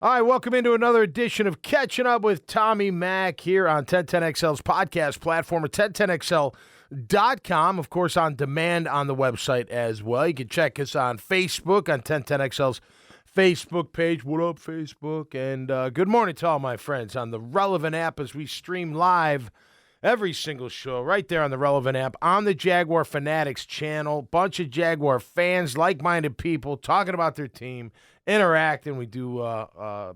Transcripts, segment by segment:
All right, welcome into another edition of Catching Up with Tommy Mack here on 1010XL's podcast platform at 1010XL.com. Of course, on demand on the website as well. You can check us on Facebook on 1010XL's Facebook page. What up, Facebook? And good morning to all my friends on the Relevant app as we stream live every single show right there on the Relevant app on the Jaguar Fanatics channel. Bunch of Jaguar fans, like-minded people talking about their team, interacting. We do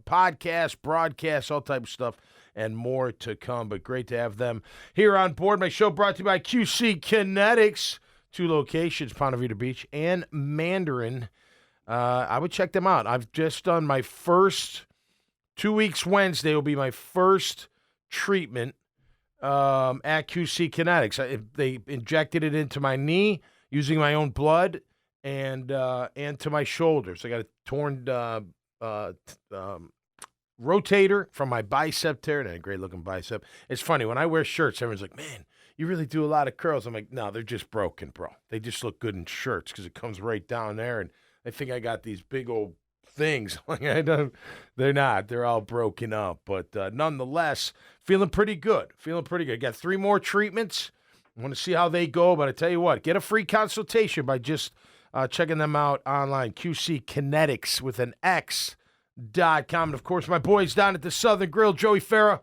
podcasts, broadcasts, all type of stuff, and more to come. But great to have them here on board. My show brought to you by QC Kinetics. 2 locations, Ponte Vedra Beach and Mandarin. I would check them out. I've just done my first 2 weeks. Wednesday will be my first treatment at QC Kinetics. They injected it into my knee using my own blood and to my shoulders. I got a torn rotator from my bicep tear, and a great-looking bicep. It's funny, when I wear shirts, everyone's like, man, you really do a lot of curls. I'm like, no, they're just broken, bro. They just look good in shirts because it comes right down there, and I think I got these big old things. They're not. They're all broken up. But nonetheless, feeling pretty good. Got 3 more treatments. I want to see how they go. But I tell you what, get a free consultation by just checking them out online. QC Kinetics with an X.com. And, of course, my boys down at the Southern Grill, Joey Farah.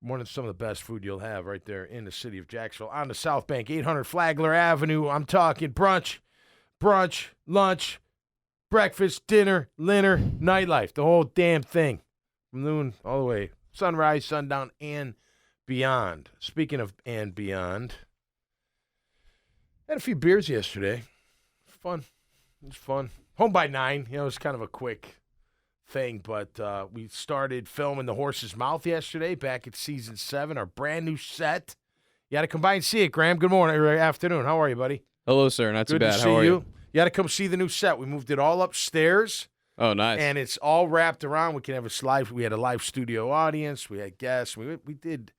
One of some of the best food you'll have right there in the city of Jacksonville on the South Bank, 800 Flagler Avenue. I'm talking brunch, lunch, breakfast, dinner, nightlife, the whole damn thing. From noon all the way, sunrise, sundown, and beyond. Speaking of and beyond, had a few beers yesterday. Fun. It was fun. Home by 9. It was kind of a quick thing, but we started filming The Horse's Mouth yesterday, back at Season 7, our brand new set. You got to come by and see it, Graham. Good morning or afternoon. How are you, buddy? Hello, sir. Not too bad. Good to see How are you? You got to come see the new set. We moved it all upstairs. Oh, nice. And it's all wrapped around. We can have we had a live studio audience. We had guests. We did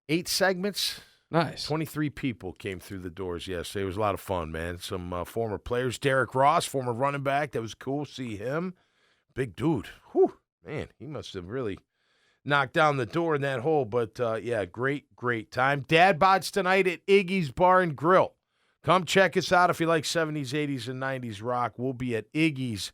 8 segments. Nice. 23 people came through the doors yesterday. It was a lot of fun, man. Some former players. Derek Ross, former running back. That was cool to see him. Big dude. Whew. Man, he must have really knocked down the door in that hole. But, yeah, great time. Dad bods tonight at Iggy's Bar and Grill. Come check us out if you like 70s, 80s, and 90s rock. We'll be at Iggy's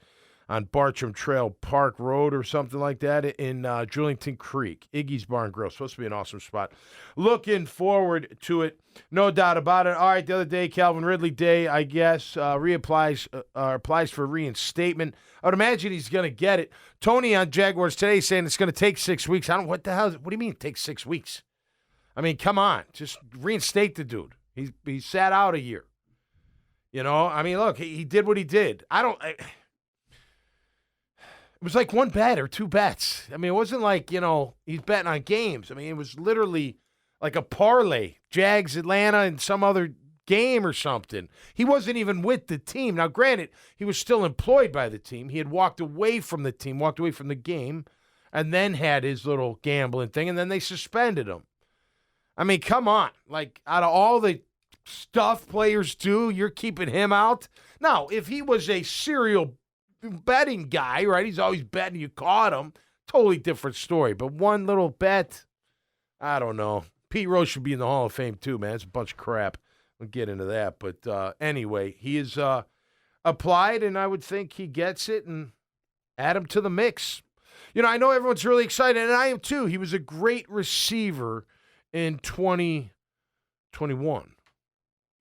on Bartram Trail Park Road or something like that in Julington Creek. Iggy's Bar and Grill. Supposed to be an awesome spot. Looking forward to it. No doubt about it. All right, the other day, Calvin Ridley Day, I guess, applies for reinstatement. I would imagine he's going to get it. Tony on Jaguars today saying it's going to take 6 weeks. What the hell? What do you mean it takes 6 weeks? I mean, come on. Just reinstate the dude. He sat out a year. You know, I mean, look, he did what he did. It was like 1 bet or 2 bets. I mean, it wasn't like, he's betting on games. I mean, it was literally like a parlay. Jags, Atlanta, and some other game or something. He wasn't even with the team. Now, granted, he was still employed by the team. He had walked away from the team, walked away from the game, and then had his little gambling thing, and then they suspended him. I mean, come on. Like, out of all the stuff players do, you're keeping him out? Now, if he was a serial betting guy, right, he's always betting, you caught him, totally different story. But one little bet, I don't know. Pete Rose should be in the Hall of Fame too, man. It's a bunch of crap. We'll get into that. But anyway, he is applied, and I would think he gets it and add him to the mix. I know everyone's really excited, and I am too. He was a great receiver in 2021.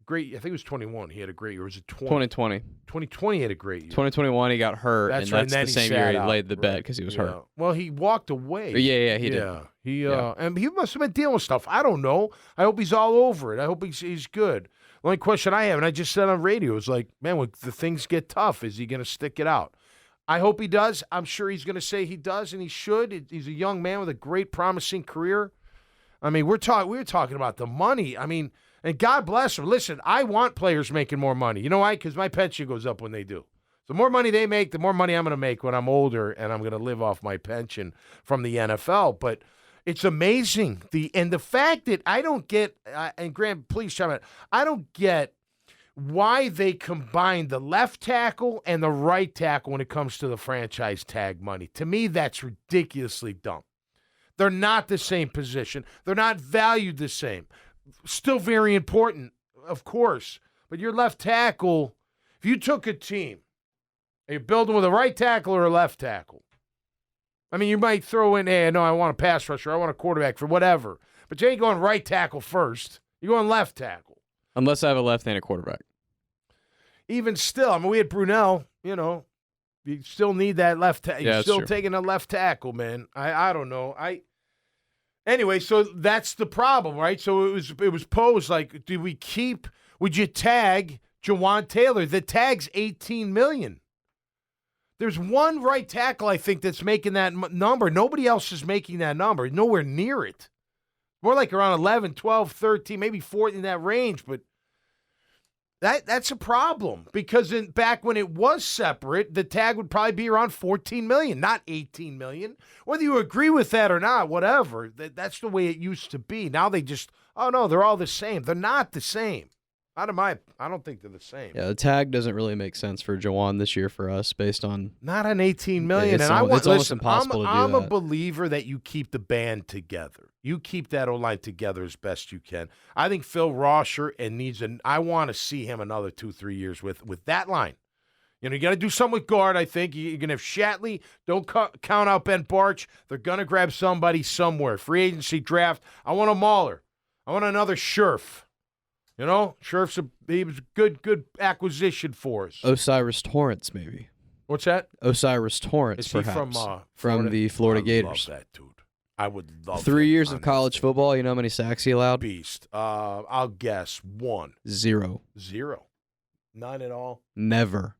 Great. I think it was 21. He had a great year. Or was it 2020? 2020 had a great year. 2021, he got hurt, that's and right. that's And the then same year he laid the bet because he was hurt. Well, he walked away. Yeah, he did. And he must have been dealing with stuff. I don't know. I hope he's all over it. I hope he's good. The only question I have, and I just said on radio, is like, man, when the things get tough, is he going to stick it out? I hope he does. I'm sure he's going to say he does, and he should. He's a young man with a great, promising career. I mean, we were talking about the money. I mean, and God bless them. Listen, I want players making more money. You know why? Because my pension goes up when they do. The more money they make, the more money I'm going to make when I'm older, and I'm going to live off my pension from the NFL. But it's amazing. The fact that I don't get, and Graham, please chime in, I don't get why they combine the left tackle and the right tackle when it comes to the franchise tag money. To me, that's ridiculously dumb. They're not the same position. They're not valued the same. Still very important, of course. But your left tackle, if you took a team, are you building with a right tackle or a left tackle? I mean, you might throw in, hey, no, I want a pass rusher. I want a quarterback for whatever. But you ain't going right tackle first. You're going left tackle. Unless I have a left-handed quarterback. Even still, I mean, we had Brunell, you still need that left tackle. You're still taking a left tackle, man. I don't know. Anyway, so that's the problem, right? So it was posed like, would you tag Jawan Taylor? The tag's $18 million. There's one right tackle, I think, that's making that number. Nobody else is making that number. Nowhere near it. More like around 11, 12, 13, maybe 14 in that range. But that's a problem because back when it was separate, the tag would probably be around $14 million, not $18 million. Whether you agree with that or not, whatever, that's the way it used to be. Now they just, oh, no, they're all the same. They're not the same. I don't think they're the same. Yeah, the tag doesn't really make sense for Jawan this year for us based on not on $18 million. It's almost impossible to do I'm that. a believer that you keep the band together. You keep that O-line together as best you can. I think Phil Rosher I want to see him another 2-3 years with that line. You got to do something with guard, I think. You're going to have Shatley. Don't count out Ben Barch. They're going to grab somebody somewhere. Free agency draft. I want a Mauler. I want another Scherf. Scherf's he was a good acquisition for us. Osiris Torrance, maybe. What's that? Osiris Torrance, Is he perhaps. from the Florida Gators. I love that dude. I would love 3 years of college football, you know how many sacks he allowed? Beast. I'll guess 1. 0. 0. None at all. Never.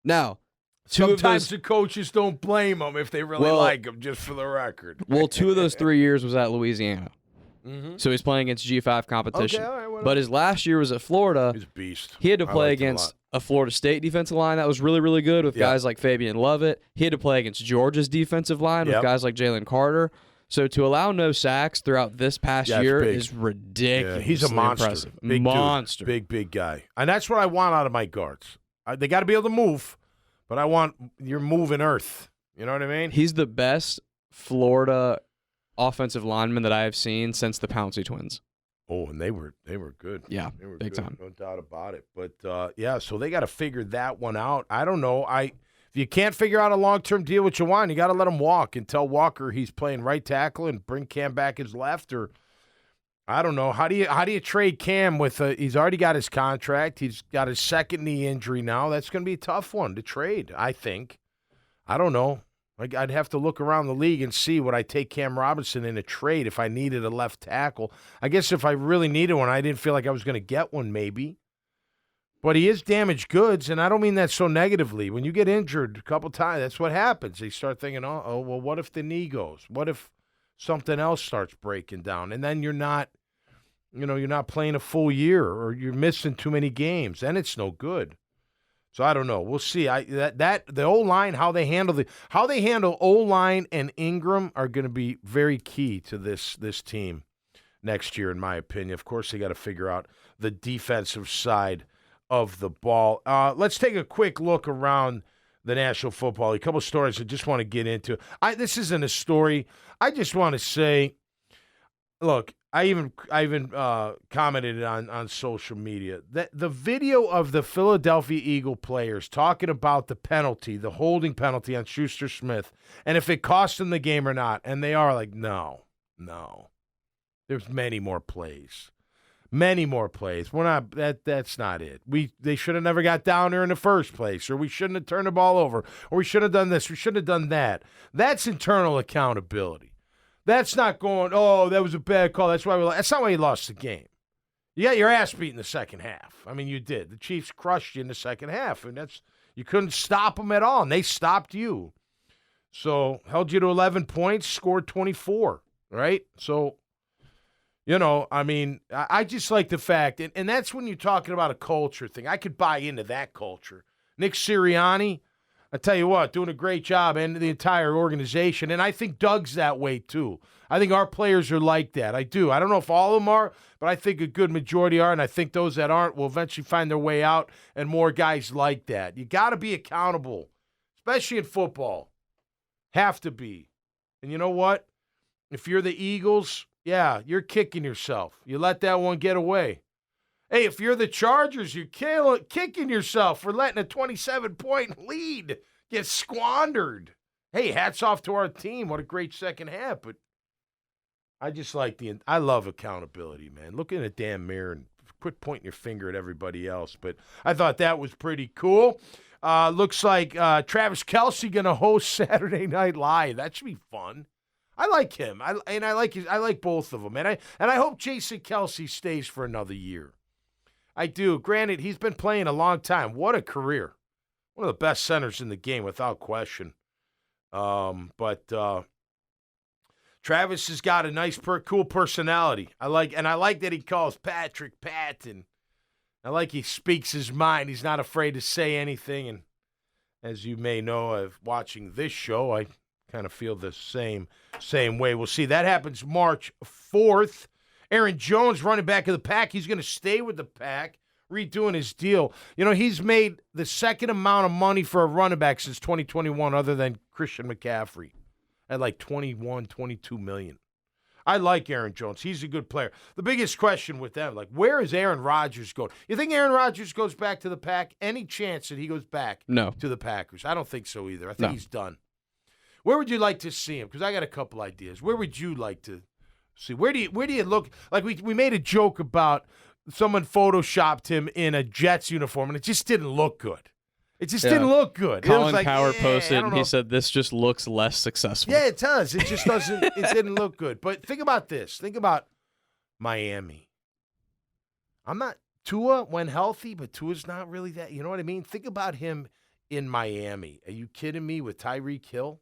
Now, sometimes the coaches don't blame him if they really like him, just for the record. Well, 2 of those 3 years was at Louisiana. Mm-hmm. So he's playing against G5 competition. Okay, all right, but his last year was at Florida. He's a beast. He had to play against a Florida State defensive line that was really, really good with guys like Fabian Lovett. He had to play against Georgia's defensive line with guys like Jalen Carter. So to allow no sacks throughout this past year is ridiculous. Yeah, he's a monster. Impressive. Big monster. Dude. Big guy. And that's what I want out of my guards. They got to be able to move, but I want you're moving earth. You know what I mean? He's the best Florida offensive lineman that I have seen since the Pouncey twins. Oh, and they were good. Yeah, they were big good, time. no doubt about it. But so they got to figure that one out. I don't know. If you can't figure out a long-term deal with Jawan, you got to let him walk and tell Walker he's playing right tackle and bring Cam back his left. Or I don't know. How do you trade Cam with he's already got his contract. He's got his second knee injury now. That's going to be a tough one to trade, I think. I don't know. I'd have to look around the league and see would I take Cam Robinson in a trade if I needed a left tackle. I guess if I really needed one, I didn't feel like I was going to get one maybe. But he is damaged goods, and I don't mean that so negatively. When you get injured a couple times, that's what happens. They start thinking, well, what if the knee goes? What if something else starts breaking down? And then you're not playing a full year or you're missing too many games. Then it's no good. So I don't know. We'll see. The O-line, how they handle O-line and Ingram are going to be very key to this team next year, in my opinion. Of course, they got to figure out the defensive side of the ball. Let's take a quick look around the National Football League. A couple of stories I just want to get into. This isn't a story. I just want to say, look, I even commented on social media that the video of the Philadelphia Eagle players talking about the penalty, the holding penalty on Schuster Smith, and if it cost them the game or not, and they are like, no. There's many more plays. We're not that's not it. They should have never got down there in the first place, or we shouldn't have turned the ball over, or we should have done this, we shouldn't have done that. That's internal accountability. That's not going, that was a bad call. That's not why you lost the game. You got your ass beat in the second half. I mean, you did. The Chiefs crushed you in the second half, and you couldn't stop them at all, and they stopped you. So, held you to 11 points, scored 24, right? So, I just like the fact, and that's when you're talking about a culture thing. I could buy into that culture. Nick Sirianni, I tell you what, doing a great job, and the entire organization. And I think Doug's that way too. I think our players are like that. I do. I don't know if all of them are, but I think a good majority are, and I think those that aren't will eventually find their way out, and more guys like that. You got to be accountable, especially in football. Have to be. And you know what? If you're the Eagles, yeah, you're kicking yourself. You let that one get away. Hey, if you're the Chargers, you're kicking yourself for letting a 27-point lead get squandered. Hey, hats off to our team. What a great second half. But I just like I love accountability, man. Look in a damn mirror and quit pointing your finger at everybody else. But I thought that was pretty cool. Looks like Travis Kelce going to host Saturday Night Live. That should be fun. I like him. I like both of them. And I hope Jason Kelce stays for another year. I do. Granted, he's been playing a long time. What a career. One of the best centers in the game, without question. But Travis has got a nice, cool personality. I like that he calls Patrick Pat, and I like he speaks his mind. He's not afraid to say anything. And as you may know, of watching this show, I kind of feel the same way. We'll see. That happens March 4th. Aaron Jones, running back of the Pack, he's going to stay with the Pack, redoing his deal. You know, he's made the second amount of money for a running back since 2021 other than Christian McCaffrey at like $22 million. I like Aaron Jones. He's a good player. The biggest question with them, like, where is Aaron Rodgers going? You think Aaron Rodgers goes back to the Pack? Any chance that he goes back to the Packers? I don't think so either. I think he's done. Where would you like to see him? Because I got a couple ideas. Where would you like to see? Where do you look? Like we made a joke about someone photoshopped him in a Jets uniform, and it just didn't look good. It just didn't look good. Colin Cowherd posted, and he said, this just looks less successful. Yeah, it does. It just doesn't. It didn't look good. But think about this. Think about Miami. I'm not Tua when healthy, but Tua's not really that. You know what I mean? Think about him in Miami. Are you kidding me with Tyreek Hill?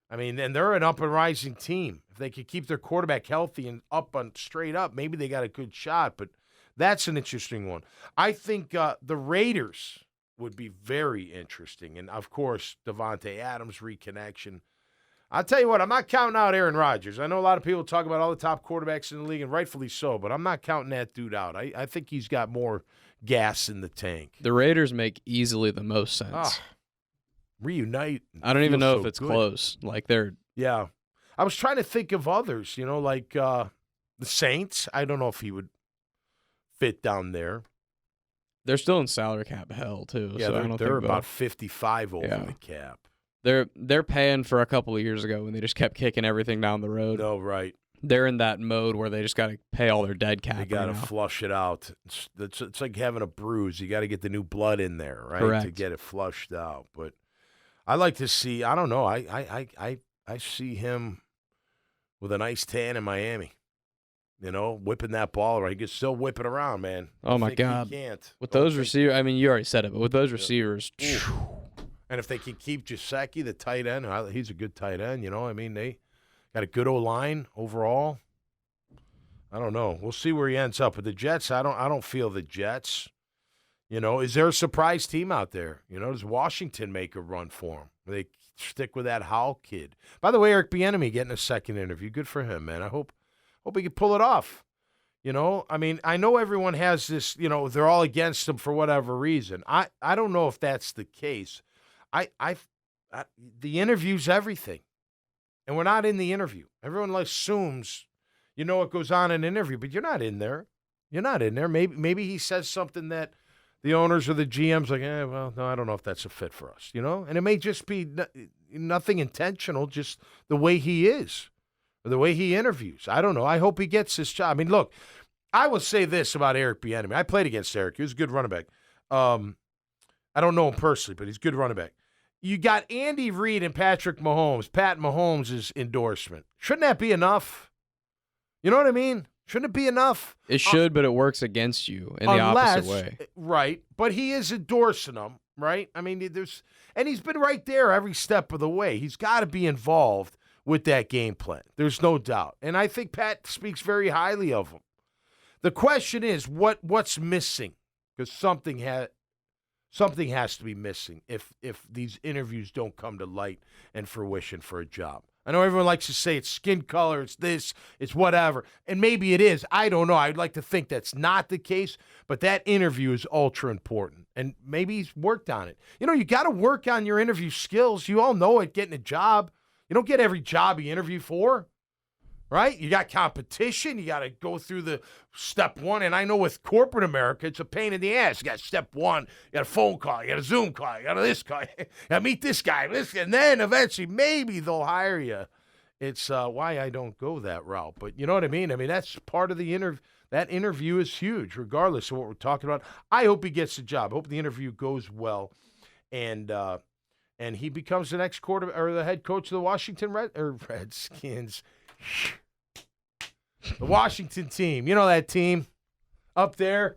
I mean, and they're an up-and-rising team. If they could keep their quarterback healthy and straight up, maybe they got a good shot. But that's an interesting one. I think the Raiders would be very interesting. And, of course, Devontae Adams reconnection. I'll tell you what, I'm not counting out Aaron Rodgers. I know a lot of people talk about all the top quarterbacks in the league, and rightfully so, but I'm not counting that dude out. I think he's got more gas in the tank. The Raiders make easily the most sense. Reunite. I don't even know if it's close. Like Yeah. I was trying to think of others, like the Saints. I don't know if he would fit down there. They're still in salary cap hell too. Yeah, so they're about 55 over the cap. They're paying for a couple of years ago when they just kept kicking everything down the road. No, right. They're in that mode where they just got to pay all their dead cap. They got to flush it out. It's like having a bruise. You got to get the new blood in there, right? Correct. To get it flushed out. But I like to see. I don't know. I see him with a nice tan in Miami. Whipping that ball around. He can still whip it around, man. Oh, my God. He can't. With those receivers, I mean, you already said it, but with those receivers. And if they can keep Gesicki, the tight end, he's a good tight end, I mean, they got a good O-line overall. I don't know. We'll see where he ends up. With the Jets, I don't feel the Jets. Is there a surprise team out there? Does Washington make a run for him? They stick with that Howell kid. By the way, Eric Bieniemy getting a second interview. Good for him, man. I hope he can pull it off. I mean, I know everyone has this, they're all against him for whatever reason. I don't know if that's the case. The interview's everything. And we're not in the interview. Everyone assumes what goes on in an interview, but you're not in there. You're not in there. Maybe he says something that the owners or the GM's like, well, no, I don't know if that's a fit for us, And it may just be nothing intentional, just the way he is. The way he interviews. I don't know. I hope he gets this job. I mean, look, I will say this about Eric Bieniemy. I played against Eric. He was a good running back. I don't know him personally, but he's a good running back. You got Andy Reid and Patrick Mahomes, Pat Mahomes' endorsement. Shouldn't that be enough? You know what I mean? Shouldn't it be enough? It should, but it works against you in the opposite way. Right. But he is endorsing them, right? I mean, and he's been right there every step of the way. He's got to be involved with that game plan. There's no doubt. And I think Pat speaks very highly of him. The question is, what's missing? Because Something has to be missing if these interviews don't come to light and fruition for a job. I know everyone likes to say it's skin color, it's this, it's whatever, and maybe it is. I don't know. I'd like to think that's not the case, but that interview is ultra important, and maybe he's worked on it. You got to work on your interview skills. You all know it, getting a job. You don't get every job you interview for. Right? You got competition. You got to go through the step one. And I know with corporate America, it's a pain in the ass. You got step one. You got a phone call. You got a Zoom call. You got this call. You got to meet this guy. And then eventually maybe they'll hire you. It's why I don't go that route. But you know what I mean? I mean, that's part of the interview. That interview is huge, regardless of what we're talking about. I hope he gets the job. I hope the interview goes well. And he becomes the next quarterback or the head coach of the Washington Redskins. The Washington team. You know that team up there?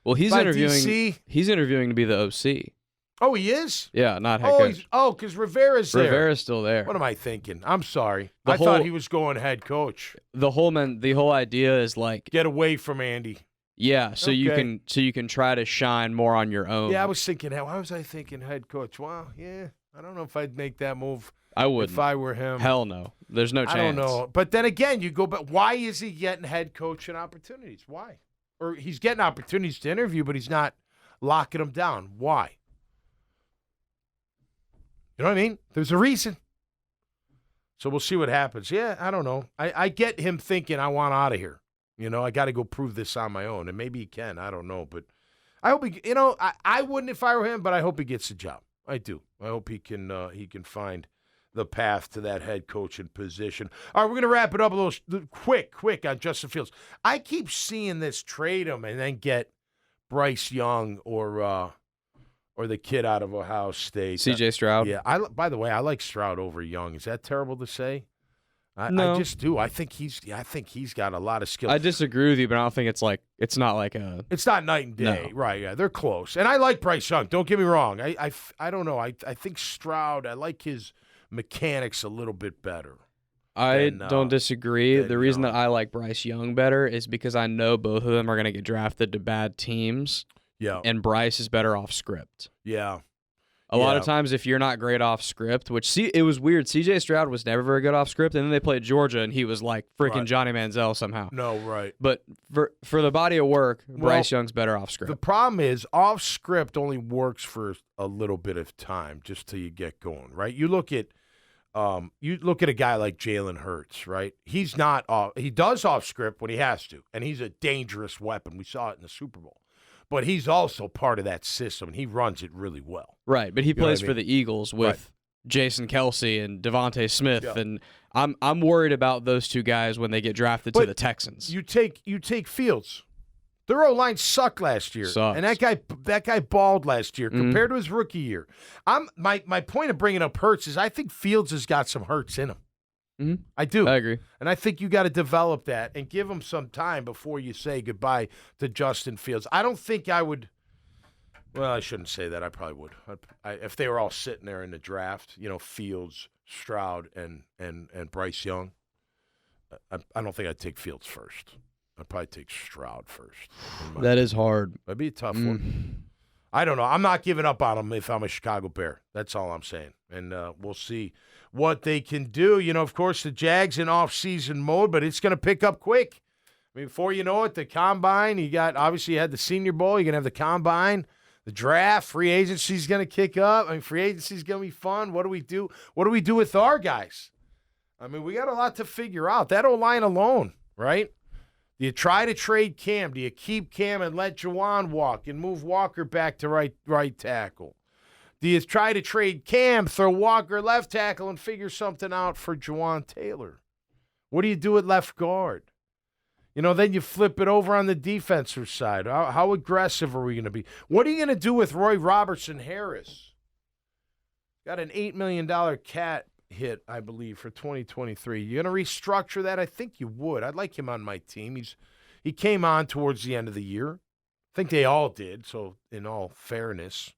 Well, he's interviewing. DC? He's interviewing to be the OC. Oh, he is? Yeah, not head coach. Because Rivera's there. Rivera's still there. What am I thinking? I'm sorry. I thought he was going head coach. The whole idea is like get away from Andy. Yeah, so you can try to shine more on your own. Yeah, I was thinking. Why was I thinking head coach? Well, yeah, I don't know if I'd make that move. I wouldn't. If I were him. Hell no. There's no chance. I don't know. But then again, you go back. Why is he getting head coaching opportunities? Why? Or he's getting opportunities to interview, but he's not locking them down. Why? You know what I mean? There's a reason. So we'll see what happens. Yeah, I don't know. I get him thinking, I want out of here. I got to go prove this on my own. And maybe he can. I don't know. But I hope he, I wouldn't if I were him, but I hope he gets the job. I do. I hope he can find the path to that head coaching position. All right, we're going to wrap it up a little quick on Justin Fields. I keep seeing this trade him and then get Bryce Young or the kid out of Ohio State. C.J. Stroud. Yeah. By the way, I like Stroud over Young. Is that terrible to say? No. I just do. I think he's got a lot of skill. I disagree with you, but I don't think it's not It's not night and day. No. Right, yeah. They're close. And I like Bryce Young. Don't get me wrong. I don't know. I think Stroud, I like his mechanics a little bit better. I don't disagree. The reason that I like Bryce Young better is because I know both of them are going to get drafted to bad teams. Yeah. And Bryce is better off script. Yeah. A lot of times, if you're not great off script, it was weird. C.J. Stroud was never very good off script, and then they played Georgia, and he was like freaking Johnny Manziel somehow. No, right. But for the body of work, Bryce Young's better off script. The problem is off script only works for a little bit of time, just till you get going, right? You look at a guy like Jalen Hurts, right? He's not off. He does off script when he has to, and he's a dangerous weapon. We saw it in the Super Bowl. But he's also part of that system, and he runs it really well. Right, but he plays for the Eagles with Jason Kelce and Devontae Smith, and I'm worried about those two guys when they get drafted to the Texans. You take Fields. Their O-line sucked last year, Sucks. And that guy balled last year compared to his rookie year. My point of bringing up Hurts is I think Fields has got some Hurts in him. Mm-hmm. I do. I agree. And I think you got to develop that and give him some time before you say goodbye to Justin Fields. I don't think I would – well, I shouldn't say that. I probably would. If they were all sitting there in the draft, Fields, Stroud, and Bryce Young, I don't think I'd take Fields first. I'd probably take Stroud first. That is hard. That'd be a tough one. I don't know. I'm not giving up on him if I'm a Chicago Bear. That's all I'm saying. And we'll see what they can do. Of course, the Jags in off-season mode, but it's going to pick up quick. I mean, before you know it, the Combine, you had the Senior Bowl, you're going to have the Combine, the draft, free agency is going to kick up. I mean, free agency is going to be fun. What do we do? What do we do with our guys? I mean, we got a lot to figure out. That O-line alone, right? Do you try to trade Cam? Do you keep Cam and let Juwan walk and move Walker back to right tackle? Do you try to trade Cam, throw Walker left tackle, and figure something out for Juwan Taylor? What do you do at left guard? Then you flip it over on the defensive side. How aggressive are we going to be? What are you going to do with Roy Robertson Harris? Got an $8 million cat hit, I believe, for 2023. You going to restructure that? I think you would. I'd like him on my team. He came on towards the end of the year. I think they all did, so in all fairness.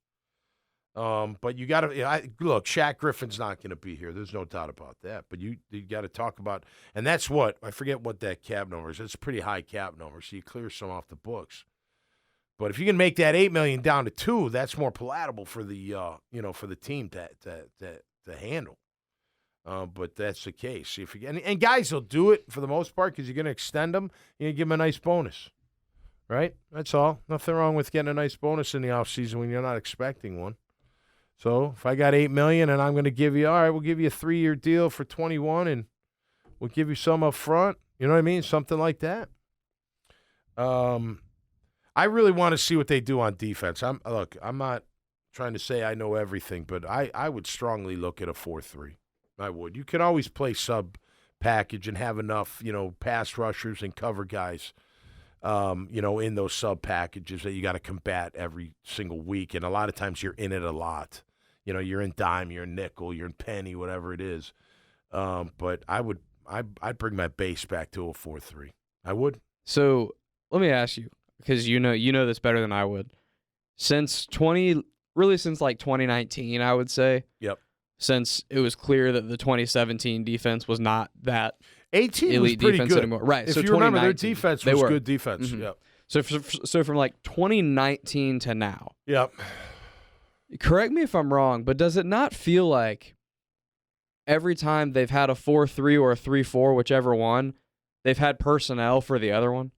But you got to look, Shaq Griffin's not going to be here. There's no doubt about that. But you got to talk about, and that's I forget what that cap number is. It's a pretty high cap number, so you clear some off the books. But if you can make that $8 million down to $2 million, that's more palatable for the for the team to handle. But that's the case. If you, and guys will do it for the most part because you're going to extend them. You're going to give them a nice bonus, right? That's all. Nothing wrong with getting a nice bonus in the offseason when you're not expecting one. So if I got $8 million and I'm going to give you, all right, we'll give you a 3-year deal for 21, and we'll give you some up front. You know what I mean? Something like that. I really want to see what they do on defense. I'm not trying to say I know everything, but I would strongly look at a 4-3. I would. You can always play sub package and have enough, pass rushers and cover guys, in those sub packages that you got to combat every single week. And a lot of times you're in it a lot. You're in dime, you're in nickel, you're in penny, whatever it is. But I'd bring my base back to a 4-3. I would. So let me ask you, because you know this better than I would. Since like 2019, I would say. Yep. Since it was clear that the 2017 defense was not that 18 elite was pretty defense good. anymore. Right. If so you remember, their defense was good defense. Mm-hmm. Yep. So from like 2019 to now. Yep. Correct me if I'm wrong, but does it not feel like every time they've had a 4-3 or a 3-4, whichever one, they've had personnel for the other one?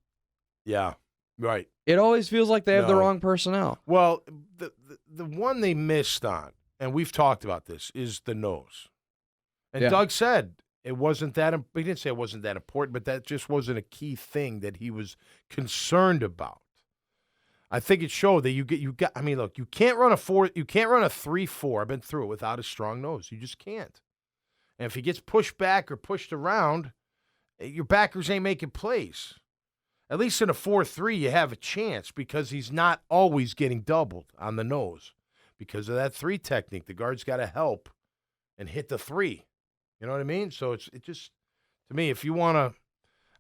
Yeah. Right. It always feels like they have the wrong personnel. Well, the one they missed on, and we've talked about this, is the nose. And Doug said it wasn't that. He didn't say it wasn't that important, but that just wasn't a key thing that he was concerned about. I think it showed that you got. I mean, look, you can't run a 3-4. I've been through it without a strong nose. You just can't. And if he gets pushed back or pushed around, your backers ain't making plays. At least in a 4-3, you have a chance because he's not always getting doubled on the nose. Because of that 3 technique, the guard's got to help and hit the 3. You know what I mean? So it just, to me, if you want to,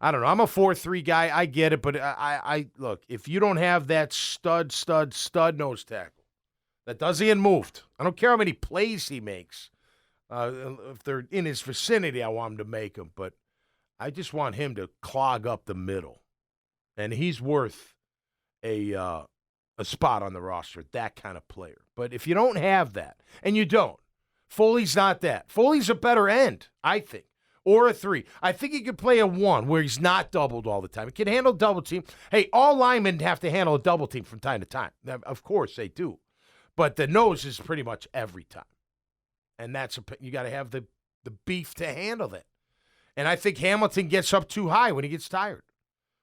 I don't know. I'm a 4-3 guy. I get it, but I look, if you don't have that stud nose tackle that doesn't get moved, I don't care how many plays he makes. If they're in his vicinity, I want him to make them, but I just want him to clog up the middle. And he's worth a spot on the roster, that kind of player. But if you don't have that, and you don't, Foley's not that. Foley's a better end, I think, or a 3. I think he could play a 1 where he's not doubled all the time. He can handle double team. Hey, all linemen have to handle a double team from time to time. Of course they do. But the nose is pretty much every time. And you got to have the beef to handle that. And I think Hamilton gets up too high when he gets tired.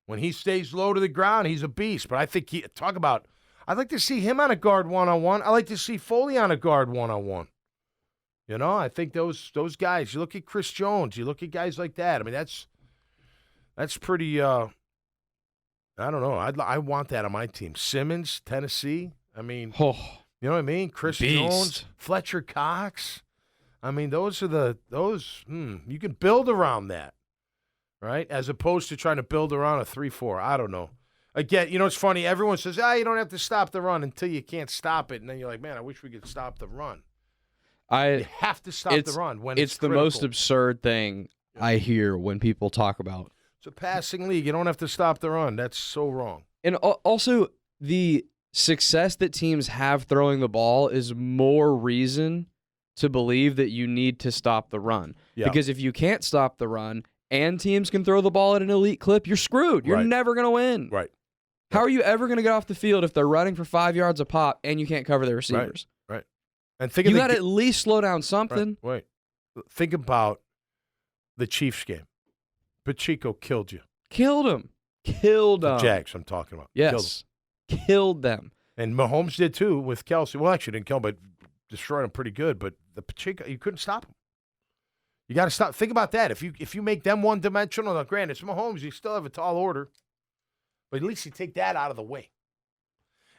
When he stays low to the ground, he's a beast. But I think I'd like to see him on a guard one-on-one. I like to see Foley on a guard one-on-one. I think those guys, you look at Chris Jones, you look at guys like that. I mean, that's pretty, I don't know. I want that on my team. Simmons, Tennessee. I mean, you know what I mean? Chris Jones, Fletcher Cox. I mean, you can build around that. Right? As opposed to trying to build around a 3-4. I don't know. Again, it's funny. Everyone says, you don't have to stop the run until you can't stop it. And then you're like, man, I wish we could stop the run. You have to stop the run when it's the most absurd thing I hear when people talk about. It's a passing league. You don't have to stop the run. That's so wrong. And also, the success that teams have throwing the ball is more reason to believe that you need to stop the run. Yeah. Because if you can't stop the run, and teams can throw the ball at an elite clip, you're screwed. You're never going to win. Right. How are you ever going to get off the field if they're running for 5 yards a pop and you can't cover their receivers? Right. And you got to at least slow down something. Right. Think about the Chiefs game. Pacheco killed you. Killed him. The Jags, I'm talking about. Yes. Killed them. And Mahomes did too with Kelsey. Well, actually didn't kill him, but destroyed him pretty good. But the Pacheco, you couldn't stop him. You got to stop. Think about that. If you make them one-dimensional, now granted, it's Mahomes, you still have a tall order. But at least you take that out of the way.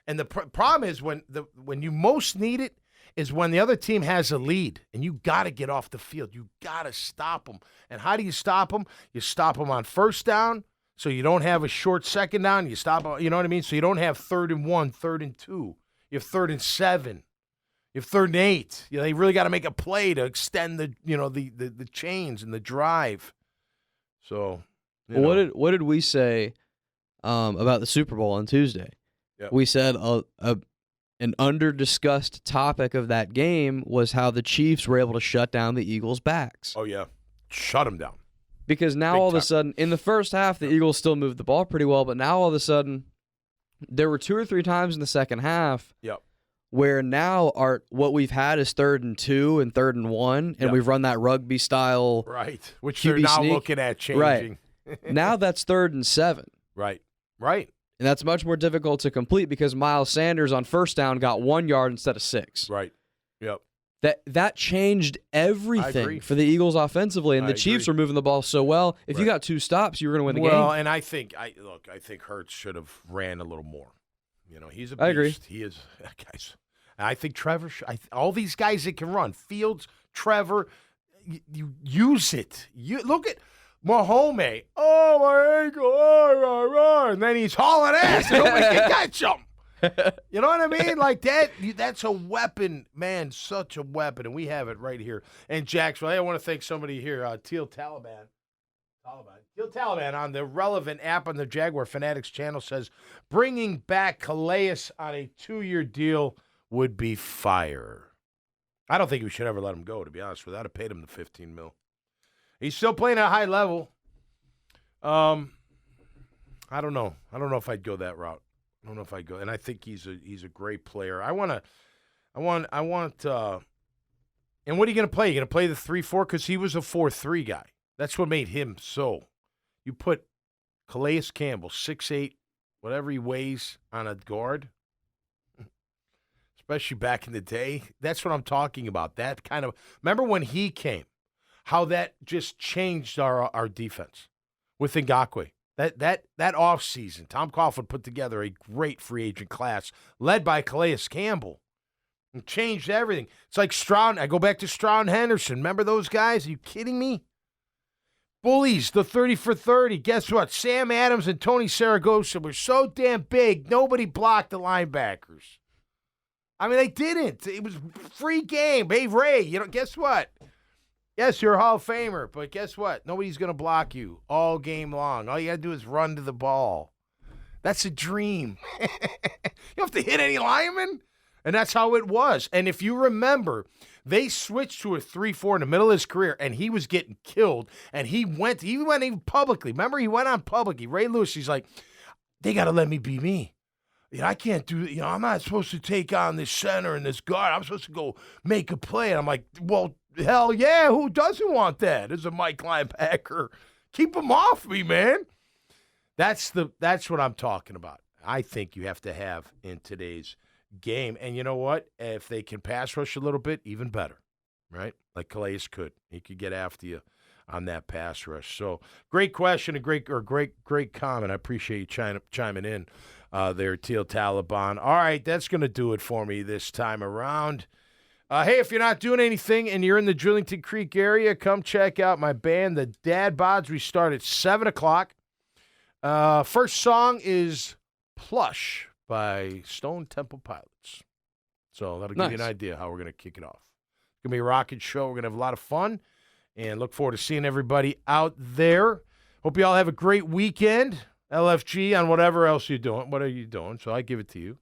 And the problem is when you most need it is when the other team has a lead, and you got to get off the field. You got to stop them. And how do you stop them? You stop them on first down, so you don't have a short second down. You stop, you know what I mean? So you don't have 3rd and 1, 3rd and 2. You have 3rd and 7. You have 3rd and 8. They really got to make a play to extend the chains and the drive. So, what did we say about the Super Bowl on Tuesday? Yep. We said an under-discussed topic of that game was how the Chiefs were able to shut down the Eagles' backs. Oh, yeah. Shut them down. Because now Big all of time. a sudden, in the first half, the Eagles still moved the ball pretty well, but now all of a sudden, there were 2 or 3 times in the second half where now what we've had is 3rd and 2 and 3rd and 1, and we've run that rugby style which QB they're now sneak. looking at changing. Right. Now that's 3rd and 7. Right. And that's much more difficult to complete because Miles Sanders on first down got 1 yard instead of 6. Right. Yep. That changed everything for the Eagles offensively, and the Chiefs were moving the ball so well. If you got 2 stops, you were going to win the game. Well, and I think Hurts should have ran a little more. He's a beast. I agree. He is, guys. I think Trevor. All these guys that can run, Fields, Trevor, you use it. You look at Mahomes. Oh my ankle! And then he's hauling ass, and nobody can catch him. You know what I mean? Like that. That's a weapon, man. Such a weapon, and we have it right here in Jacksonville. Hey, I want to thank somebody here, Teal Taliban on the relevant app on the Jaguar Fanatics channel says bringing back Calais on a 2-year deal would be fire. I don't think we should ever let him go, to be honest with you. I'd have paid him the $15 million. He's still playing at a high level. I don't know. I don't know if I'd go that route. I don't know if I'd go. And I think he's a great player. And what are you going to play? You're going to play the 3-4 because he was a 4-3 guy. That's what made him so. You put Calais Campbell, 6'8", whatever he weighs, on a guard, especially back in the day. That's what I'm talking about. That kind of – remember when he came, how that just changed our defense with Ngakoue. That offseason, Tom Coughlin put together a great free agent class led by Calais Campbell and changed everything. It's like Stroud. I go back to Stroud and Henderson. Remember those guys? Are you kidding me? Bullies, the 30 for 30. Guess what? Sam Adams and Tony Saragosa were so damn big, nobody blocked the linebackers. I mean, they didn't. It was free game. Hey, Ray, guess what? Yes, you're a Hall of Famer, but guess what? Nobody's going to block you all game long. All you got to do is run to the ball. That's a dream. You don't have to hit any linemen. And that's how it was. And if you remember, they switched to a 3-4 in the middle of his career, and he was getting killed. And he went even publicly. Remember, he went on publicly. Ray Lewis, he's like, they got to let me be me. I can't do, I'm not supposed to take on this center and this guard. I'm supposed to go make a play. And I'm like, well, hell yeah, who doesn't want that as a Mike linebacker? Keep him off me, man. That's what I'm talking about. I think you have to have in today's game. And you know what? If they can pass rush a little bit, even better, right? Like Calais could. He could get after you on that pass rush. So great question, a great comment. I appreciate you chiming in there, Teal Taliban. All right, that's going to do it for me this time around. Hey, if you're not doing anything and you're in the Drillington Creek area, come check out my band, the Dad Bods. We start at 7 o'clock. First song is Plush by Stone Temple Pilots. So that'll give you an idea how we're going to kick it off. It's going to be a rocking show. We're going to have a lot of fun and look forward to seeing everybody out there. Hope you all have a great weekend. LFG on whatever else you're doing. What are you doing? So I give it to you.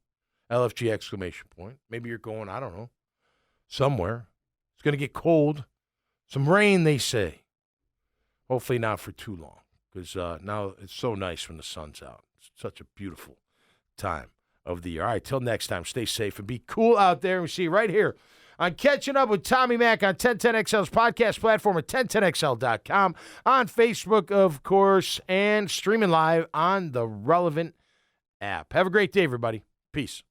LFG exclamation point. Maybe you're going, I don't know, somewhere. It's going to get cold. Some rain, they say. Hopefully not for too long because now it's so nice when the sun's out. It's such a beautiful time of the year. All right, till next time, stay safe and be cool out there. We see you right here on Catching Up with Tommy Mack on 1010XL's podcast platform at 1010XL.com, on Facebook, of course, and streaming live on the relevant app. Have a great day, everybody. Peace.